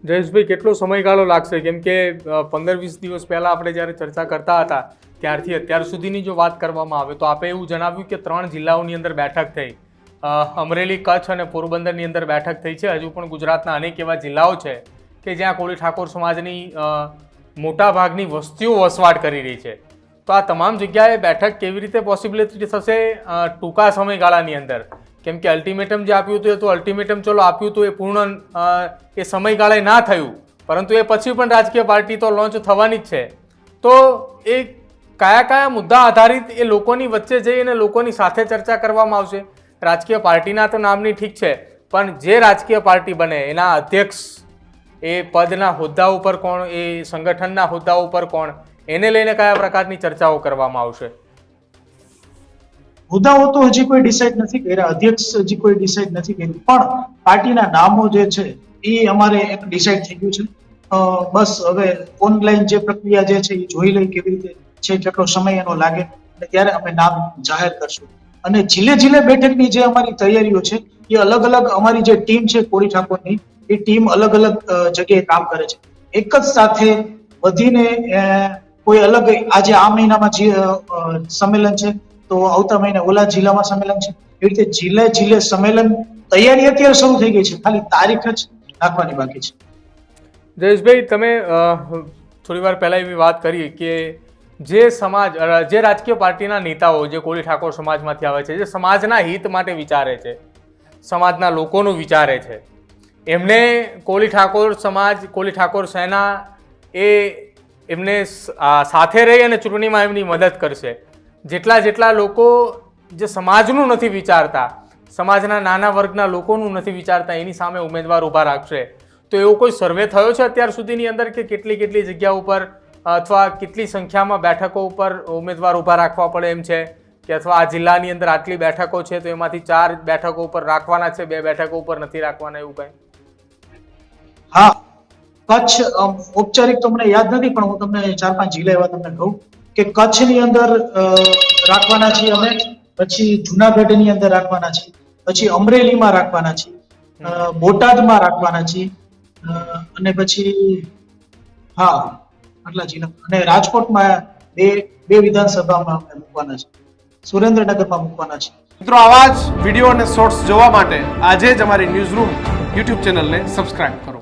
જયેશભાઈ, કેટલો સમયગાળો લાગશે? કેમ કે 15-20 દિવસ પહેલાં આપણે જ્યારે ચર્ચા કરતા હતા ત્યારથી અત્યાર સુધીની જો વાત કરવામાં આવે તો આપે એવું જણાવ્યું કે 3 જિલ્લાઓની અંદર બેઠક થઈ, અમરેલી, કચ્છ અને પોરબંદરની અંદર બેઠક થઈ છે. હજુ પણ ગુજરાતના અનેક એવા જિલ્લાઓ છે કે જ્યાં કોળી ઠાકોર સમાજની મોટાભાગની વસ્તીઓ વસવાટ કરી રહી છે. તો આ તમામ જગ્યાએ બેઠક કેવી રીતે પોસિબિલિટી થશે ટૂંકા સમયગાળાની અંદર? કેમ કે અલ્ટિમેટમ જે આપ્યું હતું એ તો અલ્ટિમેટમ ચલો આપ્યું હતું, એ પૂર્ણ એ સમયગાળે ના થયું, પરંતુ એ પછી પણ રાજકીય પાર્ટી તો લોન્ચ થવાની જ છે. તો એ કયા કયા મુદ્દા આધારિત એ લોકોની વચ્ચે જઈને લોકોની સાથે ચર્ચા કરવામાં આવશે? રાજકીય પાર્ટીના તો નામની ઠીક છે, પણ જે રાજકીય પાર્ટી બને એના અધ્યક્ષ, એ પદના હોદ્દા ઉપર કોણ, એ સંગઠનના હોદ્દા ઉપર કોણ, એને લઈને કયા પ્રકારની ચર્ચાઓ કરવામાં આવશે? હોદ્દાઓ તો હજી કોઈ ડિસાઇડ નથી કર્યા, અધ્યક્ષ હજી કોઈ ડિસાઇડ નથી કર્યું, પણ પાર્ટીના નામો જે છે એ અમારે એક ડિસાઇડ થઈ ગયું છે. બસ હવે ઓનલાઈન જે પ્રક્રિયા જે છે એ જોઈ લઈ કેવી રીતે છે, કેટલો સમય એનો લાગે, અને ત્યારે અમે નામ જાહેર કરશું. અને જિલ્લે બેઠકની જે અમારી તૈયારીઓ છે એ અલગ અલગ અમારી જે ટીમ છે કોળી ઠાકોરની, એ ટીમ અલગ અલગ જગ્યાએ કામ કરે છે. એક જ સાથે વધીને કોઈ અલગ, આજે આ મહિનામાં જે સંમેલન છે તો આવતા મહિને ઓલા જિલ્લામાં સંમેલન છે, એવી રીતે જિલ્લે સંમેલન તૈયારી અત્યારે શરૂ થઈ ગઈ છે, ખાલી તારીખ જ નાખવાની બાકી છે. જયેશભાઈ, તમે થોડી વાર પહેલા એવી વાત કરી કે જે સમાજ, જે રાજકીય પાર્ટીના નેતાઓ જે કોળી ઠાકોર સમાજમાંથી આવે છે, જે સમાજના હિત માટે વિચારે છે, સમાજના લોકોનું વિચારે છે, એમને કોળી ઠાકોર સમાજ, કોળી ઠાકોર સેના એ એમને સાથે રહી અને ચૂંટણીમાં એમની મદદ કરશે. જેટલા લોકો જે સમાજનું નથી વિચારતા, સમાજના નાના વર્ગના લોકોનું નથી વિચારતા, એની સામે ઉમેદવાર ઊભા રાખશે. તો એવો કોઈ સર્વે થયો છે અત્યાર સુધીની અંદર કે કેટલી જગ્યા ઉપર અથવા કેટલી સંખ્યામાં બેઠકો ઉપર ઉમેદવાર ઊભા રાખવા પડે એમ છે, કે અથવા આ જિલ્લાની અંદર આટલી બેઠકો છે તો એમાંથી 4 બેઠકો ઉપર રાખવાના છે, 2 બેઠકો ઉપર નથી રાખવાના, એવું કંઈ? હા, કચ્છ ઔપચારિક તો મને યાદ નથી, પણ હું તમને 4-5 જિલ્લા એવા તમને કહું કે કચ્છની અંદર રાખવાના છીએ અમે, પછી જુનાગઢની અંદર રાખવાના છીએ, પછી અમરેલીમાં રાખવાના છીએ, બોટાદમાં રાખવાના છીએ, અને પછી હા આટલા જિલ્લા, અને રાજકોટમાં બે વિધાનસભામાં મૂકવાના છે, સુરેન્દ્રનગરમાં મૂકવાના છે. મિત્રો, આવા જ વિડીયો અને શોર્ટ્સ જોવા માટે આજે જ અમારી ન્યૂઝ રૂમ યુટ્યુબ ચેનલને સબસ્ક્રાઇબ કરો.